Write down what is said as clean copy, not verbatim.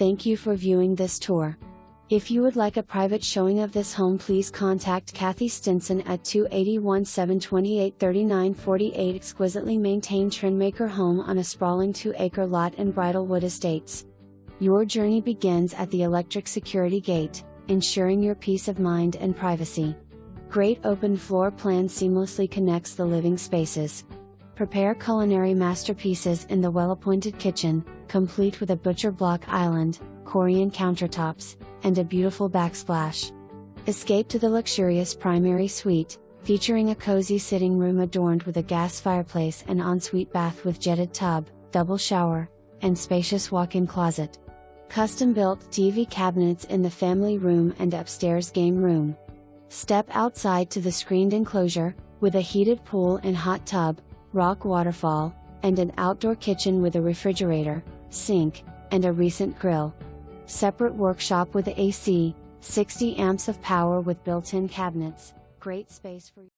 Thank you for viewing this tour. If you would like a private showing of this home, please contact Kathy Stenson at 281-728-3948. Exquisitely maintained Trendmaker home on a sprawling 2-acre lot in Bridlewood Estates. Your journey begins at the electric security gate, ensuring your peace of mind and privacy. Great open floor plan seamlessly connects the living spaces. Prepare culinary masterpieces in the well-appointed kitchen, complete with a butcher block island, Corian countertops, and a beautiful backsplash. Escape to the luxurious primary suite, featuring a cozy sitting room adorned with a gas fireplace and ensuite bath with jetted tub, double shower, and spacious walk-in closet. Custom-built TV cabinets in the family room and upstairs game room. Step outside to the screened enclosure, with a heated pool and hot tub, rock waterfall, and an outdoor kitchen with a refrigerator, sink, and a recent grill. Separate workshop with AC, 60 amps of power with built-in cabinets, great space for